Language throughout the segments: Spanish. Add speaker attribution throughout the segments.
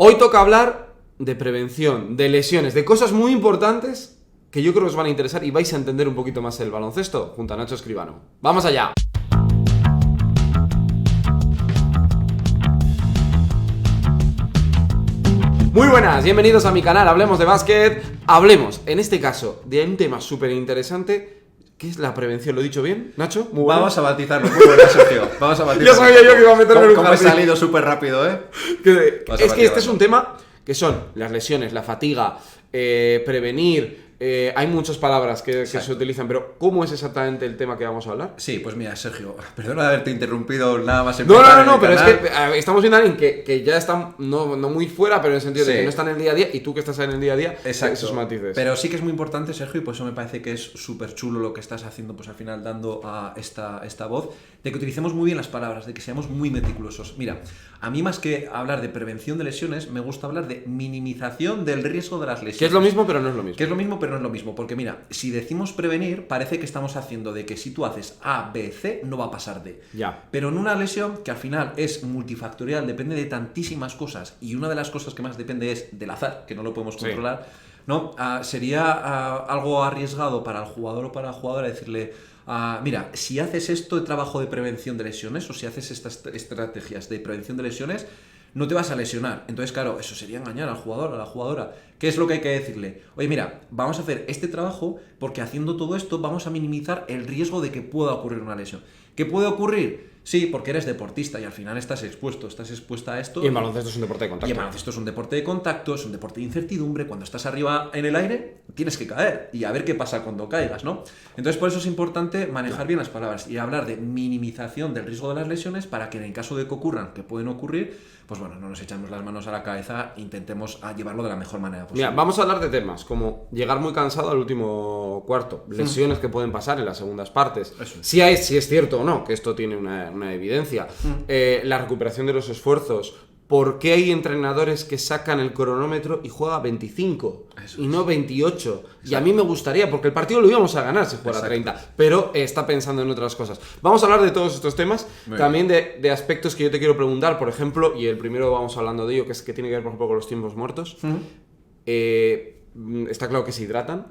Speaker 1: Hoy toca hablar de prevención, de lesiones, de cosas muy importantes que yo creo que os van a interesar y vais a entender un poquito más el baloncesto junto a Nacho Escribano. ¡Vamos allá! Muy buenas, bienvenidos a mi canal, hablemos de básquet. Hablemos, en este caso, de un tema súper interesante, que es la prevención. ¿Lo he dicho bien, Nacho?
Speaker 2: Muy bueno. Vamos a bautizarlo. Muy buena, Sergio. Vamos a bautizarlo.
Speaker 1: Yo sabía yo que iba a meterme en un
Speaker 2: jardín. He salido súper rápido, ¿eh?
Speaker 1: Es que este es un tema que son las lesiones, la fatiga, prevenir. Hay muchas palabras que se utilizan, pero ¿cómo es exactamente el tema que vamos a hablar?
Speaker 2: Sí, pues mira, Sergio, perdona de haberte interrumpido nada más.
Speaker 1: No, pero es que estamos viendo a alguien que ya está no muy fuera, pero en el sentido de que no está en el día a día, y tú que estás en el día a día, esos matices.
Speaker 2: Pero sí que es muy importante, Sergio, y por eso me parece que es súper chulo lo que estás haciendo, pues al final dando a esta voz, de que utilicemos muy bien las palabras, de que seamos muy meticulosos. Mira, a mí más que hablar de prevención de lesiones, me gusta hablar de minimización del riesgo de las lesiones.
Speaker 1: Que es lo mismo, pero no es lo mismo.
Speaker 2: Que es lo mismo, pero no es lo mismo, porque mira, si decimos prevenir, parece que estamos haciendo de que si tú haces A, B, C, no va a pasar D.
Speaker 1: Ya.
Speaker 2: Pero en una lesión que al final es multifactorial, depende de tantísimas cosas, y una de las cosas que más depende es del azar, que no lo podemos controlar, ¿no? Sería algo arriesgado para el jugador o para la jugadora decirle, mira, si haces esto de trabajo de prevención de lesiones, o si haces estas estrategias de prevención de lesiones, no te vas a lesionar. Entonces, claro, eso sería engañar al jugador, a la jugadora. ¿Qué es lo que hay que decirle? Oye, mira, vamos a hacer este trabajo porque haciendo todo esto vamos a minimizar el riesgo de que pueda ocurrir una lesión. ¿Qué puede ocurrir? Sí, porque eres deportista y al final estás expuesta a esto.
Speaker 1: Y en baloncesto es un deporte de contacto.
Speaker 2: Y en baloncesto es un deporte de contacto, es un deporte de incertidumbre. Cuando estás arriba en el aire, tienes que caer y a ver qué pasa cuando caigas, ¿no? Entonces, por eso es importante manejar bien las palabras y hablar de minimización del riesgo de las lesiones para que en el caso de que ocurran, que pueden ocurrir, pues bueno, no nos echamos las manos a la cabeza e intentemos llevarlo de la mejor manera posible.
Speaker 1: Mira, vamos a hablar de temas como llegar muy cansado al último cuarto, lesiones que pueden pasar en las segundas partes, si es cierto o no, que esto tiene una evidencia, la recuperación de los esfuerzos. ¿Por qué hay entrenadores que sacan el cronómetro y juega 25 y no 28? Exacto. Y a mí me gustaría, porque el partido lo íbamos a ganar si fuera 30, pero está pensando en otras cosas. Vamos a hablar de todos estos temas, también de aspectos que yo te quiero preguntar, por ejemplo, y el primero vamos hablando de ello, que es que tiene que ver, por ejemplo, con los tiempos muertos. Está claro que se hidratan,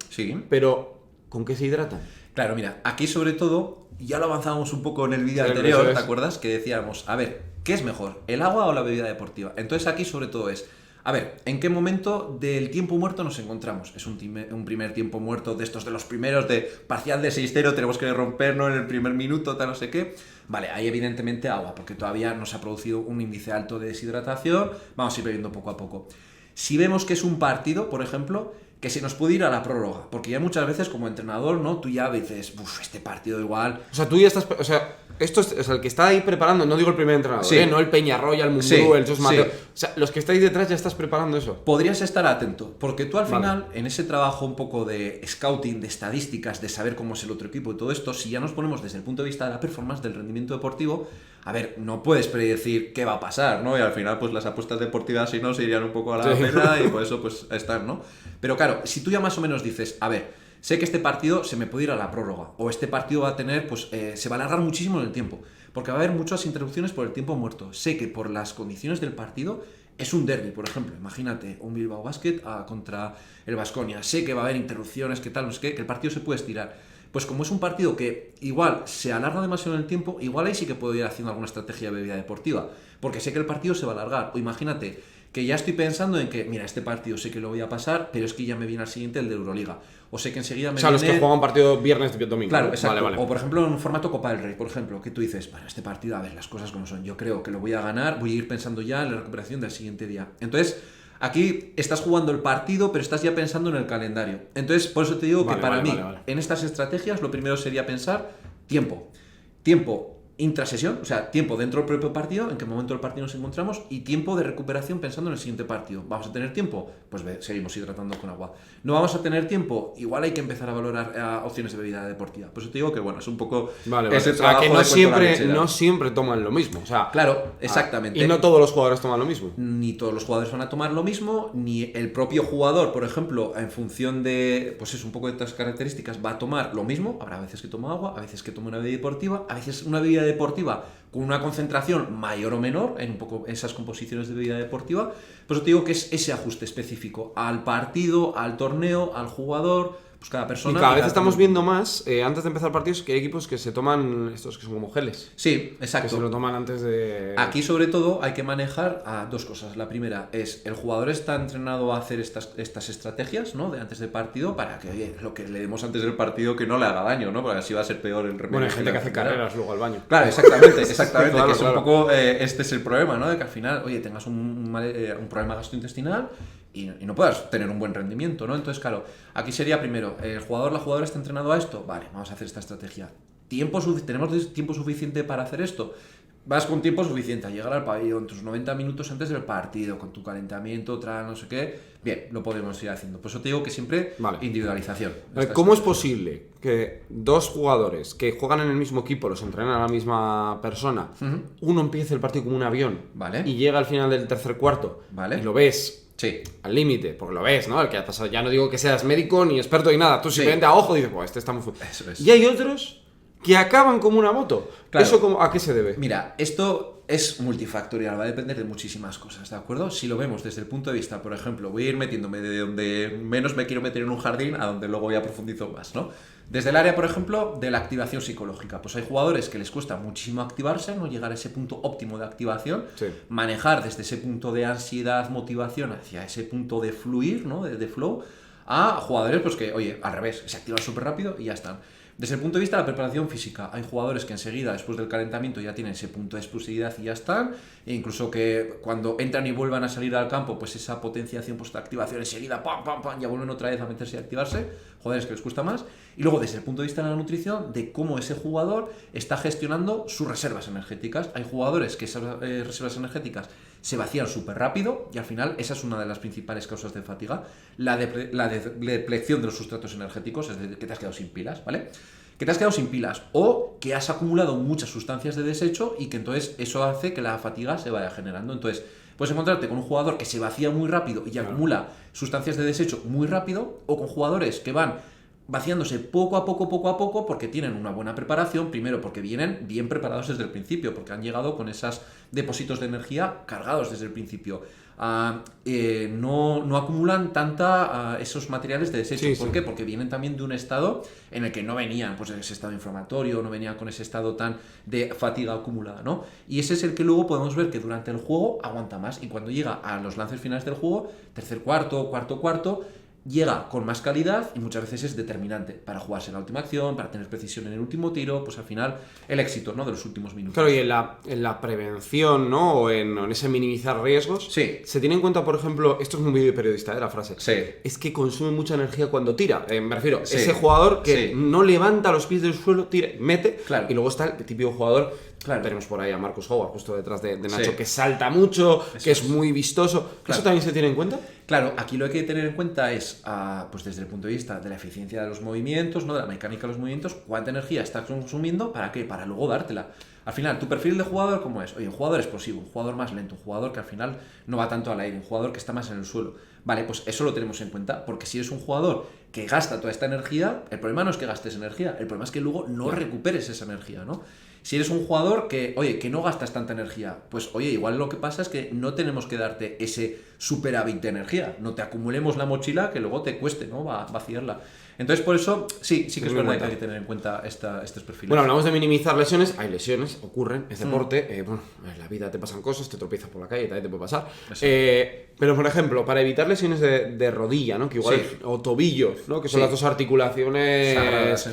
Speaker 1: pero ¿con qué se hidratan?
Speaker 2: Claro, mira, aquí sobre todo, ya lo avanzábamos un poco en el vídeo anterior, ¿te acuerdas? Que decíamos, a ver, ¿qué es mejor, el agua o la bebida deportiva? Entonces aquí sobre todo es, a ver, ¿en qué momento del tiempo muerto nos encontramos? ¿Es un primer tiempo muerto de estos de los primeros, de parcial de 6-0, tenemos que rompernos en el primer minuto, tal no sé qué? Vale, hay evidentemente agua, porque todavía no se ha producido un índice alto de deshidratación, vamos a ir bebiendo poco a poco. Si vemos que es un partido, por ejemplo, que se nos puede ir a la prórroga, porque ya muchas veces como entrenador, ¿no? Tú ya dices, este partido igual...
Speaker 1: O sea, tú ya estás... O sea, esto es el que está ahí preparando, no digo el primer entrenador, no el Peñarroya, el Mumbrú, el Jos Mateo. O sea, los que estáis detrás ya estás preparando eso.
Speaker 2: Podrías estar atento, porque tú al final, en ese trabajo un poco de scouting, de estadísticas, de saber cómo es el otro equipo y todo esto, si ya nos ponemos desde el punto de vista de la performance, del rendimiento deportivo, a ver, no puedes predecir qué va a pasar, ¿no? Y al final, pues las apuestas deportivas, si no, se irían un poco a la pena y por eso, pues, están, ¿no? Pero claro, si tú ya más o menos dices, a ver, sé que este partido se me puede ir a la prórroga, o este partido va a tener, pues, se va a alargar muchísimo en el tiempo, porque va a haber muchas interrupciones por el tiempo muerto. Sé que por las condiciones del partido es un derbi, por ejemplo, imagínate un Bilbao Basket contra el Baskonia. Sé que va a haber interrupciones, que tal, no sé qué, que el partido se puede estirar. Pues como es un partido que igual se alarga demasiado en el tiempo, igual ahí sí que puedo ir haciendo alguna estrategia de bebida deportiva, porque sé que el partido se va a alargar. O imagínate que ya estoy pensando en que, mira, este partido sé que lo voy a pasar, pero es que ya me viene al siguiente, el de Euroliga. O sé que enseguida me viene...
Speaker 1: los que juegan un partido viernes, domingo.
Speaker 2: Claro, exacto. Vale. O por ejemplo en un formato Copa del Rey, por ejemplo, que tú dices, bueno, este partido, a ver, las cosas como son, yo creo que lo voy a ganar, voy a ir pensando ya en la recuperación del siguiente día. Entonces... aquí estás jugando el partido, pero estás ya pensando en el calendario. Entonces, por eso te digo que para mí, en estas estrategias, lo primero sería pensar tiempo. Tiempo intrasesión, o sea, tiempo dentro del propio partido, en qué momento del partido nos encontramos, y tiempo de recuperación pensando en el siguiente partido. ¿Vamos a tener tiempo? Pues seguimos hidratando con agua. ¿No vamos a tener tiempo? Igual hay que empezar a valorar opciones de bebida deportiva. Por eso te digo que, bueno, es un poco...
Speaker 1: ese trabajo que no siempre toman lo mismo. O sea,
Speaker 2: claro, exactamente.
Speaker 1: Y no todos los jugadores toman lo mismo.
Speaker 2: Ni todos los jugadores van a tomar lo mismo, ni el propio jugador, por ejemplo, en función de, pues es un poco de estas características, va a tomar lo mismo. Habrá veces que toma agua, a veces que toma una bebida deportiva, a veces una bebida deportiva con una concentración mayor o menor en un poco esas composiciones de vida deportiva, pues te digo que es ese ajuste específico al partido, al torneo, al jugador, pues cada persona...
Speaker 1: Y cada vez estamos viendo más, antes de empezar partidos, que hay equipos que se toman estos que son como geles.
Speaker 2: Sí, exacto.
Speaker 1: Que se lo toman antes de...
Speaker 2: Aquí, sobre todo, hay que manejar a dos cosas. La primera es, el jugador está entrenado a hacer estas estrategias, ¿no? De antes del partido, para que, oye, lo que le demos antes del partido que no le haga daño, ¿no? Porque así va a ser peor el remedio.
Speaker 1: Bueno, hay gente que hace carreras luego al baño.
Speaker 2: Claro, exactamente.
Speaker 1: Claro,
Speaker 2: que es
Speaker 1: claro.
Speaker 2: un poco, este es el problema, ¿no? De que al final, oye, tengas un problema gastrointestinal y no puedas tener un buen rendimiento, ¿no? Entonces, claro, aquí sería primero, el jugador, la jugadora está entrenado a esto, vale, vamos a hacer esta estrategia. ¿Tenemos tiempo suficiente para hacer esto? Vas con tiempo suficiente a llegar al pabellón, tus 90 minutos antes del partido, con tu calentamiento, no sé qué. Bien, lo podemos ir haciendo. Por eso te digo que siempre individualización.
Speaker 1: ¿Cómo es posible que dos jugadores que juegan en el mismo equipo, los entrenan a la misma persona, uno empiece el partido como un avión y llega al final del tercer cuarto y lo ves...
Speaker 2: Sí.
Speaker 1: Al límite, porque lo ves, ¿no? El que ha pasado, ya no digo que seas médico ni experto ni nada, tú simplemente a ojo dices, pues este está muy fuerte.
Speaker 2: Eso es.
Speaker 1: Y hay otros que acaban como una moto.
Speaker 2: Claro.
Speaker 1: ¿Eso a qué se debe?
Speaker 2: Mira, esto es multifactorial, va a depender de muchísimas cosas, ¿de acuerdo? Si lo vemos desde el punto de vista, por ejemplo, voy a ir metiéndome de donde menos me quiero meter en un jardín a donde luego ya profundizo más, ¿no? Desde el área, por ejemplo, de la activación psicológica. Pues hay jugadores que les cuesta muchísimo activarse, no llegar a ese punto óptimo de activación, manejar desde ese punto de ansiedad, motivación, hacia ese punto de fluir, ¿no? De flow, a jugadores pues que, oye, al revés, se activan súper rápido y ya están. Desde el punto de vista de la preparación física, hay jugadores que enseguida, después del calentamiento, ya tienen ese punto de explosividad y ya están, e incluso que cuando entran y vuelvan a salir al campo, pues esa potenciación, pues la activación enseguida, pam, pam, pam, ya vuelven otra vez a meterse y activarse, jugadores que les cuesta más. Y luego desde el punto de vista de la nutrición, de cómo ese jugador está gestionando sus reservas energéticas. Hay jugadores que esas reservas energéticas se vacían súper rápido y al final esa es una de las principales causas de fatiga, la deplección de los sustratos energéticos, es decir, que te has quedado sin pilas, ¿vale? Que te has quedado sin pilas o que has acumulado muchas sustancias de desecho y que entonces eso hace que la fatiga se vaya generando. Entonces puedes encontrarte con un jugador que se vacía muy rápido y acumula sustancias de desecho muy rápido, o con jugadores que van vaciándose poco a poco, porque tienen una buena preparación, primero porque vienen bien preparados desde el principio, porque han llegado con esos depósitos de energía cargados desde el principio. No acumulan esos materiales de desecho. ¿Por qué? Porque vienen también de un estado en el que no venían, pues ese estado inflamatorio, no venían con ese estado tan de fatiga acumulada, ¿no? Y ese es el que luego podemos ver que durante el juego aguanta más, y cuando llega a los lances finales del juego, tercer cuarto, cuarto, llega con más calidad y muchas veces es determinante para jugarse la última acción, para tener precisión en el último tiro, pues al final el éxito, ¿no?, de los últimos minutos.
Speaker 1: Claro, y en la prevención, ¿no?, o en ese minimizar riesgos, se tiene en cuenta, por ejemplo, esto es un vídeo de periodista, la frase, es que consume mucha energía cuando tira, me refiero, ese jugador que no levanta los pies del suelo, tira, mete, y luego está el típico jugador. Claro. Tenemos por ahí a Marcus Howard, justo detrás de Nacho, que salta mucho, que es muy vistoso. Claro. ¿Eso también se tiene en cuenta?
Speaker 2: Claro, aquí lo que hay que tener en cuenta es, pues desde el punto de vista de la eficiencia de los movimientos, ¿no?, de la mecánica de los movimientos, cuánta energía estás consumiendo, ¿para qué? Para luego dártela. Al final, ¿tu perfil de jugador cómo es? Oye, un jugador explosivo, un jugador más lento, un jugador que al final no va tanto al aire, un jugador que está más en el suelo. Vale, pues eso lo tenemos en cuenta, porque si eres un jugador que gasta toda esta energía, el problema no es que gastes energía, el problema es que luego no recuperes esa energía, ¿no? Si eres un jugador que, oye, que no gastas tanta energía, pues oye, igual lo que pasa es que no tenemos que darte ese superávit de energía, no te acumulemos la mochila que luego te cueste, ¿no?, vaciarla. Entonces, por eso, sí que es verdad que hay que tener en cuenta estos perfiles.
Speaker 1: Bueno, hablamos de minimizar lesiones. Hay lesiones, ocurren, es deporte. Bueno, en la vida te pasan cosas, te tropiezas por la calle, también te puede pasar. Pero, por ejemplo, para evitar lesiones de rodilla, ¿no?, que igual o tobillo, ¿no?, que son las dos articulaciones sagradas,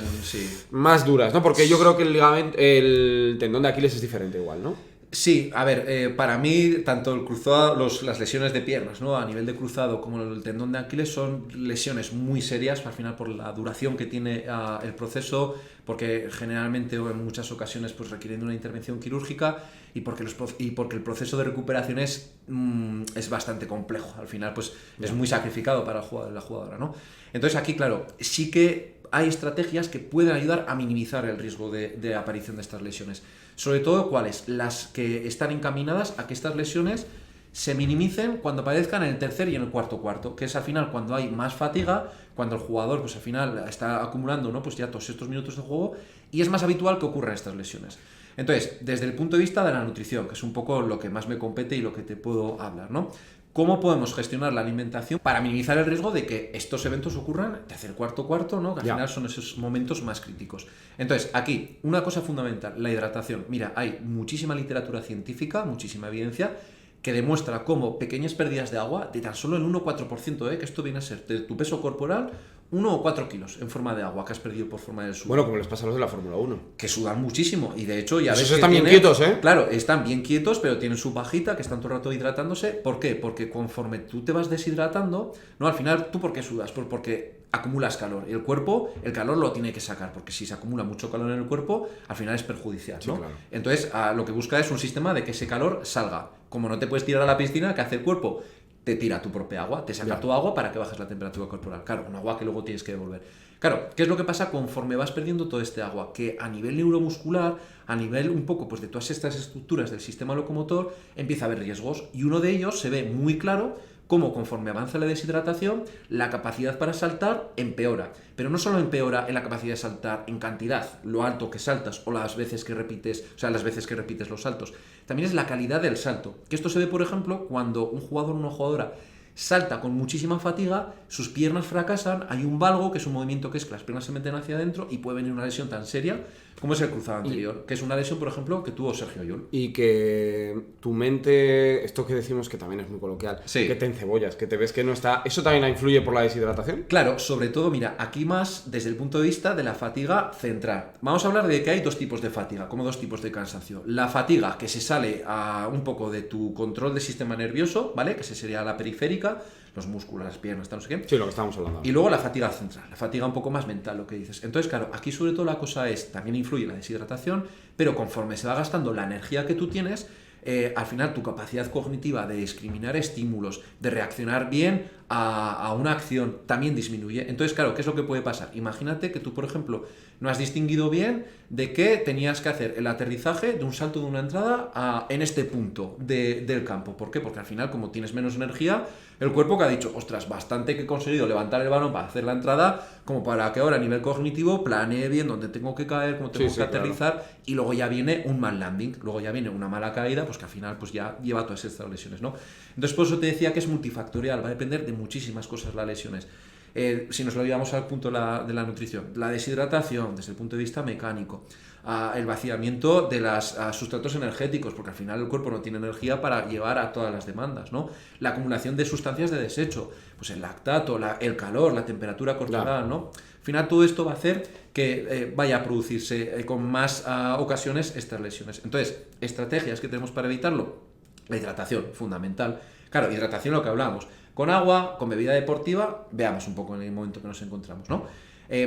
Speaker 1: más duras, ¿no? Porque yo creo que el tendón de Aquiles es diferente igual, ¿no?
Speaker 2: Sí, a ver, para mí, tanto el cruzado, las lesiones de piernas, ¿no?, a nivel de cruzado, como el tendón de Aquiles, son lesiones muy serias, al final por la duración que tiene el proceso, porque generalmente o en muchas ocasiones pues requieren de una intervención quirúrgica, y porque el proceso de recuperación es bastante complejo. Al final pues es muy sacrificado para la jugadora, ¿no? Entonces aquí, claro, sí que hay estrategias que pueden ayudar a minimizar el riesgo de aparición de estas lesiones. Sobre todo, ¿cuáles? Las que están encaminadas a que estas lesiones se minimicen cuando aparezcan en el tercer y en el cuarto, que es al final cuando hay más fatiga, cuando el jugador pues al final está acumulando, ¿no?, pues ya todos estos minutos de juego, y es más habitual que ocurran estas lesiones. Entonces, desde el punto de vista de la nutrición, que es un poco lo que más me compete y lo que te puedo hablar, ¿no? ¿Cómo podemos gestionar la alimentación para minimizar el riesgo de que estos eventos ocurran tercer, cuarto, ¿no? Que al final son esos momentos más críticos. Entonces, aquí, una cosa fundamental, la hidratación. Mira, hay muchísima literatura científica, muchísima evidencia que demuestra cómo pequeñas pérdidas de agua, de tan solo el 1 o 4%, que esto viene a ser de tu peso corporal, 1 o 4 kilos en forma de agua que has perdido por forma del sudor.
Speaker 1: Bueno, como les pasa a los de la Fórmula 1.
Speaker 2: Que sudan muchísimo, y de hecho ya ves
Speaker 1: Esos
Speaker 2: que
Speaker 1: están bien
Speaker 2: tienen,
Speaker 1: quietos, ¿eh?
Speaker 2: Claro, están bien quietos, pero tienen su pajita, que están todo el rato hidratándose. ¿Por qué? Porque conforme tú te vas deshidratando, no, al final, ¿tú por qué sudas? Porque acumulas calor, y el cuerpo, el calor lo tiene que sacar, porque si se acumula mucho calor en el cuerpo, al final es perjudicial, ¿no? Sí, claro. Entonces, lo que busca es un sistema de que ese calor salga. Como no te puedes tirar a la piscina, ¿qué hace el cuerpo? Te tira tu propia agua, te saca tu agua para que bajes la temperatura corporal. Claro, un agua que luego tienes que devolver. Claro, ¿qué es lo que pasa conforme vas perdiendo todo este agua? Que a nivel neuromuscular, a nivel un poco pues de todas estas estructuras del sistema locomotor, empieza a haber riesgos, y uno de ellos se ve muy claro cómo conforme avanza la deshidratación, la capacidad para saltar empeora. Pero no solo empeora en la capacidad de saltar en cantidad, lo alto que saltas o las veces que repites, los saltos. También es la calidad del salto. Que esto se ve, por ejemplo, cuando un jugador o una jugadora salta con muchísima fatiga, sus piernas fracasan, hay un valgo, que es un movimiento que es que las piernas se meten hacia adentro y puede venir una lesión tan seria como es el cruzado anterior, que es una lesión, por ejemplo, que tuvo Sergio Llull.
Speaker 1: Y que tu mente, esto que decimos que también es muy coloquial, que te encebollas, que te ves que no está... ¿Eso también influye por la deshidratación?
Speaker 2: Claro, sobre todo, mira, aquí más desde el punto de vista de la fatiga central. Vamos a hablar de que hay dos tipos de fatiga, como dos tipos de cansancio. La fatiga que se sale un poco de tu control del sistema nervioso, ¿vale? Que esa sería la periférica, los músculos, las piernas, tal, no sé qué.
Speaker 1: Sí, lo que estábamos hablando.
Speaker 2: Y luego la fatiga central, la fatiga un poco más mental, lo que dices. Entonces, claro, aquí sobre todo la cosa es, también influye la deshidratación, pero conforme se va gastando la energía que tú tienes, al final tu capacidad cognitiva de discriminar estímulos, de reaccionar bien a una acción, también disminuye. Entonces, claro, ¿qué es lo que puede pasar? Imagínate que tú, por ejemplo, no has distinguido bien de que tenías que hacer el aterrizaje de un salto de una entrada en este punto del campo. ¿Por qué? Porque al final, como tienes menos energía, el cuerpo que ha dicho, ostras, bastante que he conseguido levantar el balón para hacer la entrada, como para que ahora a nivel cognitivo planee bien dónde tengo que caer, cómo tengo que aterrizar, claro. Y luego ya viene un mal landing, luego ya viene una mala caída, pues que al final pues ya lleva todas estas lesiones, ¿no? Entonces, por eso te decía que es multifactorial, va a depender de muchísimas cosas las lesiones. Si nos lo llevamos al punto de la nutrición, la deshidratación desde el punto de vista mecánico, el vaciamiento de los sustratos energéticos, porque al final el cuerpo no tiene energía para llevar a todas las demandas, ¿no? La acumulación de sustancias de desecho, pues el lactato, el calor, la temperatura corporal, claro. ¿No? Al final todo esto va a hacer que vaya a producirse con más ocasiones estas lesiones. Entonces, estrategias que tenemos para evitarlo, la hidratación, fundamental. Claro, hidratación lo que hablamos. Con agua, con bebida deportiva, veamos un poco en el momento que nos encontramos, ¿no?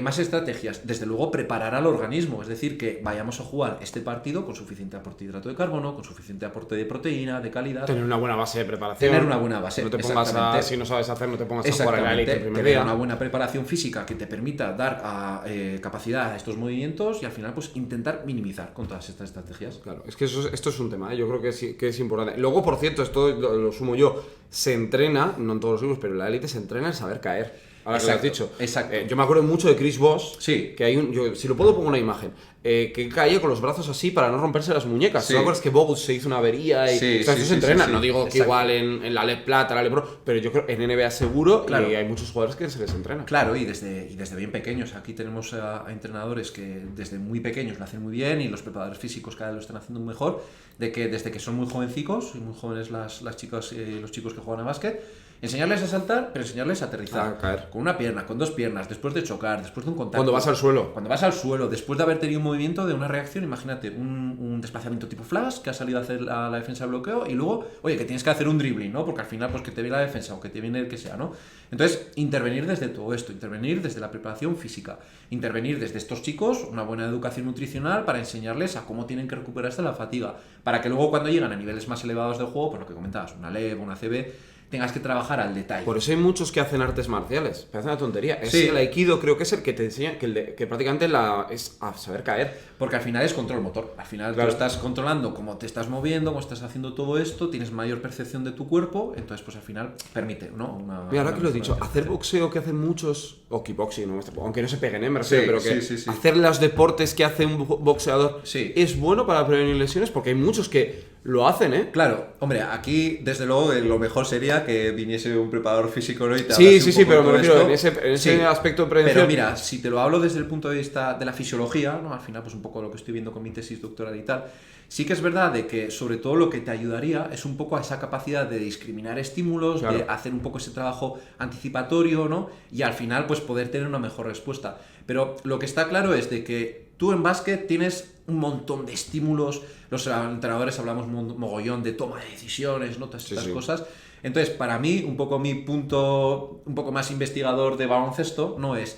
Speaker 2: Más estrategias, desde luego preparar al organismo, es decir, que vayamos a jugar este partido con suficiente aporte de hidrato de carbono, con suficiente aporte de proteína, de calidad.
Speaker 1: Tener una buena base de preparación.
Speaker 2: Tener una buena base.
Speaker 1: No te pongas si no sabes hacer, no te pongas a jugar en la élite el primer día.
Speaker 2: Tener una buena preparación física que te permita dar capacidad a estos movimientos y al final pues intentar minimizar con todas estas estrategias.
Speaker 1: Claro, es que esto es un tema, yo creo que es importante. Luego, por cierto, esto lo sumo yo, se entrena, no en todos los libros, pero en la élite se entrena en saber caer. Ahora que lo has dicho.
Speaker 2: Exacto.
Speaker 1: Yo me acuerdo mucho de Chris Voss,
Speaker 2: sí.
Speaker 1: Que hay si lo puedo pongo una imagen, que caía con los brazos así para no romperse las muñecas. Sí. ¿Te acuerdas que Bogut se hizo una avería? Y,
Speaker 2: sí,
Speaker 1: o sea,
Speaker 2: sí,
Speaker 1: eso se entrena,
Speaker 2: sí,
Speaker 1: no digo que igual en la LEP Plata, la LEP Pro, pero yo creo en NBA seguro, claro. Y hay muchos jugadores que se les entrena.
Speaker 2: Claro, y desde bien pequeños. Aquí tenemos a entrenadores que desde muy pequeños lo hacen muy bien y los preparadores físicos cada vez lo están haciendo mejor, de que desde que son muy jovencicos, y muy jóvenes las chicas y los chicos que juegan a básquet, enseñarles a saltar, pero enseñarles a aterrizar.
Speaker 1: Caer.
Speaker 2: Con una pierna, con dos piernas, después de chocar, después de un contacto.
Speaker 1: Cuando vas al suelo.
Speaker 2: Cuando vas al suelo, después de haber tenido un movimiento de una reacción, imagínate, un desplazamiento tipo flash, que has salido a hacer la defensa de bloqueo, y luego, oye, que tienes que hacer un dribbling, ¿no? Porque al final, pues que te viene la defensa o que te viene el que sea, ¿no? Entonces, intervenir desde todo esto, intervenir desde la preparación física, intervenir desde estos chicos, una buena educación nutricional para enseñarles a cómo tienen que recuperarse de la fatiga, para que luego cuando llegan a niveles más elevados del juego, pues lo que comentabas, una LEV, una CB, tengas que trabajar al detalle.
Speaker 1: Por eso hay muchos que hacen artes marciales. Parece una tontería.
Speaker 2: Sí.
Speaker 1: El Aikido creo que es el que te enseña, que prácticamente es a saber caer.
Speaker 2: Porque al final es control motor. Al final
Speaker 1: Claro.
Speaker 2: tú estás controlando cómo te estás moviendo, cómo estás haciendo todo esto, tienes mayor percepción de tu cuerpo, entonces pues al final permite, ¿no?
Speaker 1: Mira, ahora que lo he dicho, hacer boxeo que hacen muchos, o kickboxing, ¿no? Aunque no se peguen, me refiero, pero que
Speaker 2: sí.
Speaker 1: hacer los deportes que hace un boxeador
Speaker 2: Sí.
Speaker 1: es bueno para prevenir lesiones, porque hay muchos que lo hacen, ¿eh?
Speaker 2: Claro, hombre, aquí desde luego lo mejor sería que viniese un preparador físico, ¿no? Y te
Speaker 1: Sí,
Speaker 2: hablase
Speaker 1: sí,
Speaker 2: un poco
Speaker 1: pero
Speaker 2: de
Speaker 1: me
Speaker 2: todo
Speaker 1: refiero
Speaker 2: esto.
Speaker 1: en ese aspecto de prevención.
Speaker 2: Pero mira, si te lo hablo desde el punto de vista de la fisiología, ¿no? Al final, pues un poco lo que estoy viendo con mi tesis doctoral y tal, sí que es verdad de que sobre todo lo que te ayudaría es un poco a esa capacidad de discriminar estímulos,
Speaker 1: Claro.
Speaker 2: de hacer un poco ese trabajo anticipatorio, ¿no? Y al final, pues poder tener una mejor respuesta. Pero lo que está claro es de que tú en básquet tienes un montón de estímulos, los entrenadores hablamos mogollón de toma de decisiones, ¿no? Todas estas cosas. Entonces, para mí, un poco mi punto, un poco más investigador de baloncesto, no es,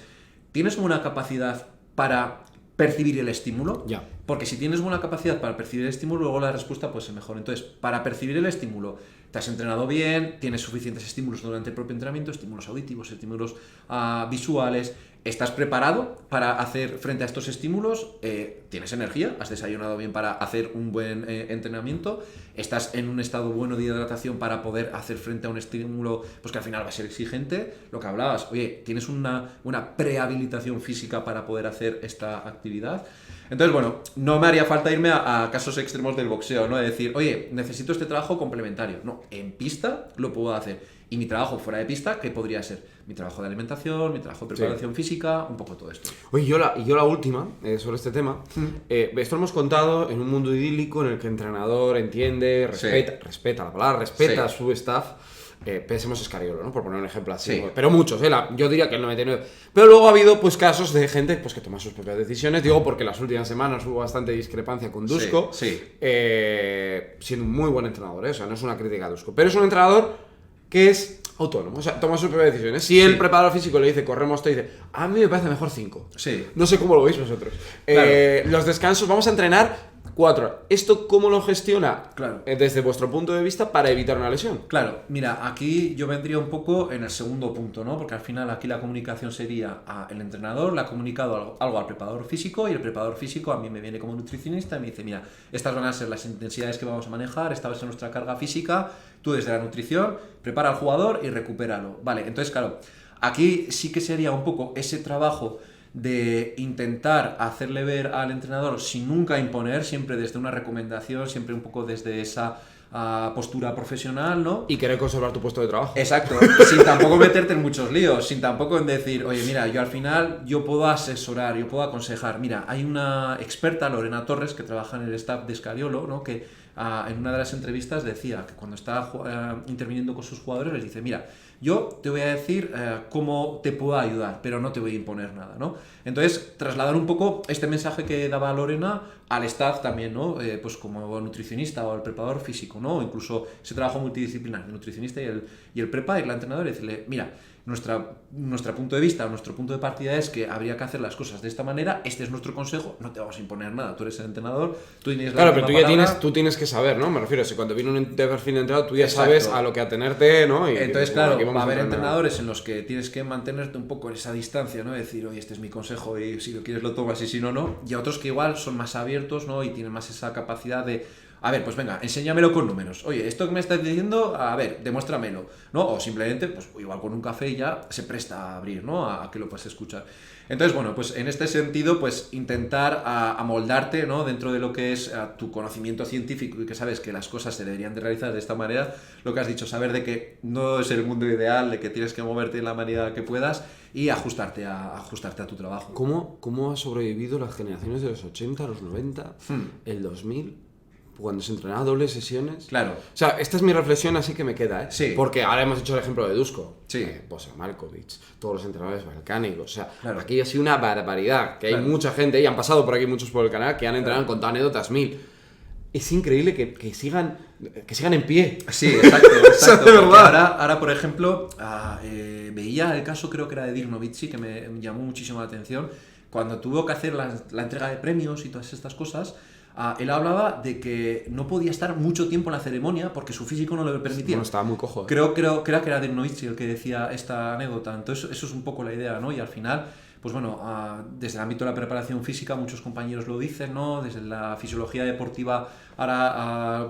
Speaker 2: ¿tienes una capacidad para percibir el estímulo?
Speaker 1: Ya.
Speaker 2: Porque si tienes buena capacidad para percibir el estímulo, luego la respuesta puede ser mejor. Entonces, para percibir el estímulo, te has entrenado bien, tienes suficientes estímulos durante el propio entrenamiento, estímulos auditivos, estímulos visuales, estás preparado para hacer frente a estos estímulos, tienes energía, has desayunado bien para hacer un buen entrenamiento, estás en un estado bueno de hidratación para poder hacer frente a un estímulo pues que al final va a ser exigente, lo que hablabas, oye, tienes una prehabilitación física para poder hacer esta actividad. Entonces, bueno, no me haría falta irme a casos extremos del boxeo, ¿no? De decir, oye, necesito este trabajo complementario. No, en pista lo puedo hacer. Y mi trabajo fuera de pista, ¿qué podría ser? Mi trabajo de alimentación, mi trabajo de preparación física, un poco todo esto.
Speaker 1: Oye, yo la última, sobre este tema, esto lo hemos contado en un mundo idílico en el que el entrenador entiende, respeta la palabra, respeta a su staff. Pensemos Escariolo, ¿no? Por poner un ejemplo así.
Speaker 2: Sí.
Speaker 1: Pero muchos, yo diría que el 99%. Pero luego ha habido pues casos de gente pues, que toma sus propias decisiones. Digo porque las últimas semanas hubo bastante discrepancia con Dusko. Siendo un muy buen entrenador, ¿eh? O sea, no es una crítica a Dusko. Pero es un entrenador que es autónomo, o sea, toma sus propias decisiones. Si el preparador físico le dice, corremos, te dice, a mí me parece mejor 5.
Speaker 2: Sí.
Speaker 1: No sé cómo lo veis vosotros.
Speaker 2: Claro.
Speaker 1: Los descansos, vamos a entrenar 4. ¿Esto cómo lo gestiona?
Speaker 2: Claro.
Speaker 1: Desde vuestro punto de vista para evitar una lesión.
Speaker 2: Claro, mira, aquí yo vendría un poco en el segundo punto, ¿no? Porque al final aquí la comunicación sería el entrenador le ha comunicado algo al preparador físico y el preparador físico a mí me viene como nutricionista y me dice, mira, estas van a ser las intensidades que vamos a manejar, esta va a ser nuestra carga física, tú desde la nutrición prepara al jugador y recupéralo. Vale, entonces claro, aquí sí que sería un poco ese trabajo de intentar hacerle ver al entrenador sin nunca imponer, siempre desde una recomendación, siempre un poco desde esa postura profesional, ¿no?
Speaker 1: Y querer conservar tu puesto de trabajo.
Speaker 2: Exacto, sin tampoco meterte en muchos líos, sin tampoco en decir, oye, mira, yo al final, yo puedo asesorar, yo puedo aconsejar. Mira, hay una experta, Lorena Torres, que trabaja en el staff de Escariolo, ¿no? Que en una de las entrevistas decía que cuando está interviniendo con sus jugadores les dice, mira, yo te voy a decir cómo te puedo ayudar, pero no te voy a imponer nada, ¿no? Entonces, trasladar un poco este mensaje que daba Lorena al staff también, ¿no? Pues como nutricionista o el preparador físico, ¿no? O incluso ese trabajo multidisciplinar, el nutricionista y el prepa y la entrenadora, y decirle, mira, nuestro punto de vista, nuestro punto de partida es que habría que hacer las cosas de esta manera, este es nuestro consejo, no te vamos a imponer nada, tú eres el entrenador, tú tienes la
Speaker 1: Claro, pero tú
Speaker 2: palabra.
Speaker 1: tienes que saber, ¿no? Me refiero, si cuando viene un perfil de entrenador, tú ya
Speaker 2: Exacto.
Speaker 1: sabes a lo que atenerte, ¿no? Y
Speaker 2: entonces,
Speaker 1: bueno,
Speaker 2: claro,
Speaker 1: aquí vamos
Speaker 2: va a haber
Speaker 1: entrenar.
Speaker 2: entrenadores en los que tienes que mantenerte un poco en esa distancia, ¿no? Decir, oye, este es mi consejo y si lo quieres lo tomas y si no, no. Y a otros que igual son más abiertos, ¿no? Y tienen más esa capacidad de, a ver, pues venga, enséñamelo con números. Oye, esto que me estás diciendo, a ver, demuéstramelo, ¿no? O simplemente, pues igual con un café ya se presta a abrir, ¿no? A que lo puedas escuchar. Entonces, bueno, pues en este sentido, pues intentar amoldarte, ¿no? Dentro de lo que es tu conocimiento científico y que sabes que las cosas se deberían de realizar de esta manera, lo que has dicho, saber de que no es el mundo ideal, de que tienes que moverte en la manera que puedas y ajustarte a tu trabajo.
Speaker 1: ¿Cómo ha sobrevivido las generaciones de los 80, los 90, el 2000? Cuando se entrenaba dobles sesiones.
Speaker 2: Claro.
Speaker 1: O sea, esta es mi reflexión, así que me queda, ¿eh?
Speaker 2: Sí.
Speaker 1: Porque ahora hemos hecho el ejemplo de Dusko.
Speaker 2: Sí.
Speaker 1: Pues Malkovich, todos los entrenadores balcánicos. O sea,
Speaker 2: Claro.
Speaker 1: aquí ha sido una barbaridad. Que hay
Speaker 2: Claro.
Speaker 1: mucha gente, y han pasado por aquí muchos por el canal, que han entrenado, han contado anécdotas 1000. Es increíble que sigan en pie.
Speaker 2: Sí, exacto.
Speaker 1: O sea, de
Speaker 2: Porque
Speaker 1: verdad.
Speaker 2: ahora, por ejemplo, veía el caso, creo que era de Dirk Nowitzki, que me llamó muchísimo la atención. Cuando tuvo que hacer la entrega de premios y todas estas cosas, Él hablaba de que no podía estar mucho tiempo en la ceremonia porque su físico no le permitía.
Speaker 1: Bueno, estaba muy cojo.
Speaker 2: Creo que era de Nowitzki el que decía esta anécdota. Entonces, eso es un poco la idea, ¿no? Y al final, pues bueno, desde el ámbito de la preparación física, muchos compañeros lo dicen, ¿no? Desde la fisiología deportiva, ahora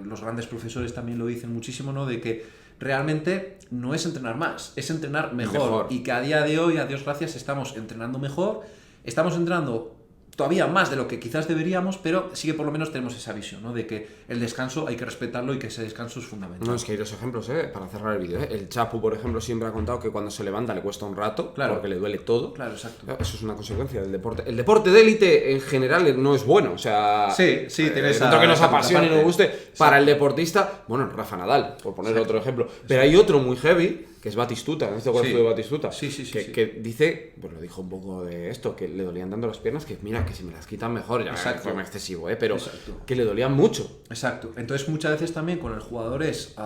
Speaker 2: los grandes profesores también lo dicen muchísimo, ¿no? De que realmente no es entrenar más, es entrenar mejor. Y que a día de hoy, a Dios gracias, estamos entrenando mejor, estamos entrenando todavía más de lo que quizás deberíamos, pero sí que por lo menos tenemos esa visión, ¿no? De que el descanso hay que respetarlo y que ese descanso es fundamental.
Speaker 1: No, es que hay dos ejemplos, para cerrar el vídeo. El Chapu, por ejemplo, siempre ha contado que cuando se levanta le cuesta un rato, porque le duele todo.
Speaker 2: Claro, exacto.
Speaker 1: Eso es una consecuencia del deporte. El deporte de élite en general no es bueno, o sea...
Speaker 2: Sí, tiene esa...
Speaker 1: Tanto que nos apasione y nos guste, para el deportista, bueno, Rafa Nadal, por poner otro ejemplo. Pero hay otro muy heavy, que es Batistuta, ¿no? ¿Te acuerdas de Batistuta?
Speaker 2: Sí.
Speaker 1: Que dice, pues lo dijo un poco de esto, que le dolían tanto las piernas que mira, que si me las quitan mejor, ya es forma excesivo, pero que le dolían mucho.
Speaker 2: Exacto. Entonces muchas veces también con el jugador es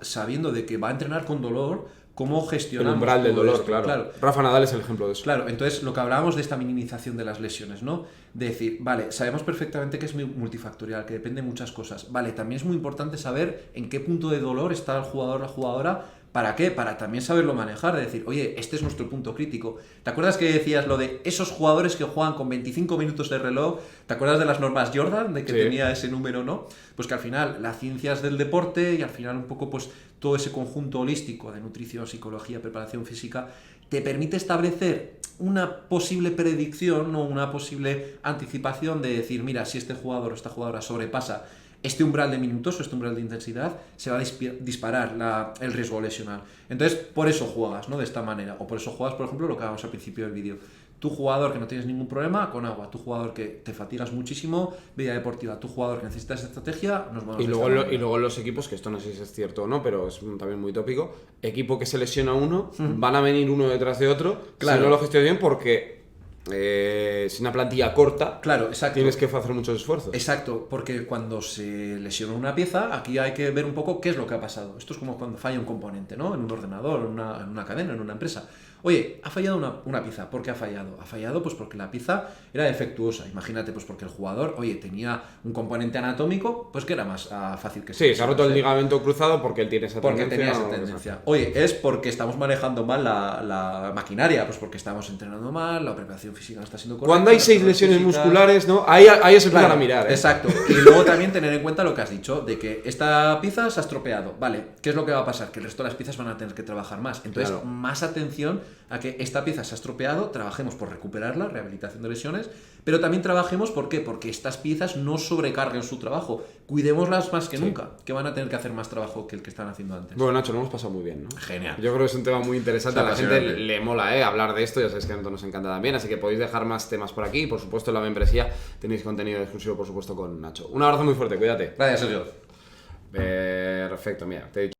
Speaker 2: sabiendo de que va a entrenar con dolor, cómo gestionamos
Speaker 1: el umbral del dolor,
Speaker 2: esto.
Speaker 1: claro. Rafa Nadal es el ejemplo de eso.
Speaker 2: Claro, entonces lo que hablábamos de esta minimización de las lesiones, ¿no? De decir, vale, sabemos perfectamente que es multifactorial, que depende de muchas cosas. Vale, también es muy importante saber en qué punto de dolor está el jugador o la jugadora. ¿Para qué? Para también saberlo manejar, de decir, oye, este es nuestro punto crítico. ¿Te acuerdas que decías lo de esos jugadores que juegan con 25 minutos de reloj? ¿Te acuerdas de las normas Jordan, de que tenía ese número, no? Pues que al final las ciencias del deporte y al final un poco pues todo ese conjunto holístico de nutrición, psicología, preparación física, te permite establecer una posible predicción o una posible anticipación de decir, mira, si este jugador o esta jugadora sobrepasa este umbral de minutos o este umbral de intensidad, se va a disparar el riesgo lesional. Entonces, por eso juegas, ¿no? De esta manera. O por eso juegas, por ejemplo, lo que hablamos al principio del vídeo. Tu jugador que no tienes ningún problema, con agua. Tu jugador que te fatigas muchísimo, vida deportiva. Tu jugador que necesitas estrategia, nos vamos
Speaker 1: y luego los equipos, que esto no sé si es cierto o no, pero es también muy tópico, equipo que se lesiona uno, van a venir uno detrás de otro, si no lo gestionas bien, porque... si una plantilla corta,
Speaker 2: claro, exacto,
Speaker 1: tienes que hacer muchos esfuerzos.
Speaker 2: Exacto, porque cuando se lesiona una pieza, aquí hay que ver un poco qué es lo que ha pasado. Esto es como cuando falla un componente, ¿no? En un ordenador, en una cadena, en una empresa. Oye, ha fallado una pieza. ¿Por qué ha fallado? Ha fallado pues porque la pieza era defectuosa. Imagínate, pues porque el jugador, oye, tenía un componente anatómico, pues que era más fácil que
Speaker 1: se ha roto el ligamento cruzado porque él tiene esa tendencia.
Speaker 2: Porque tenía esa tendencia. Oye, es porque estamos manejando mal la maquinaria, pues porque estamos entrenando mal, la preparación física no está siendo correcta.
Speaker 1: Cuando hay 6 lesiones musculares, ¿no? Ahí se empiezan a mirar.
Speaker 2: Exacto. Y luego también tener en cuenta lo que has dicho, de que esta pieza se ha estropeado. Vale, ¿qué es lo que va a pasar? Que el resto de las piezas van a tener que trabajar más. Entonces, más atención a que esta pieza se ha estropeado, trabajemos por recuperarla, rehabilitación de lesiones, pero también trabajemos, ¿por qué? Porque estas piezas no sobrecarguen su trabajo. Cuidémoslas más que nunca, que van a tener que hacer más trabajo que el que están haciendo antes.
Speaker 1: Bueno, Nacho, lo hemos pasado muy bien, ¿no?
Speaker 2: Genial.
Speaker 1: Yo creo que es un tema muy interesante, a la gente le mola, hablar de esto, ya sabéis que a nosotros nos encanta también, así que podéis dejar más temas por aquí, por supuesto en la membresía tenéis contenido exclusivo, por supuesto, con Nacho. Un abrazo muy fuerte, cuídate.
Speaker 2: Gracias, Sergio.
Speaker 1: Perfecto, mira, te he dicho.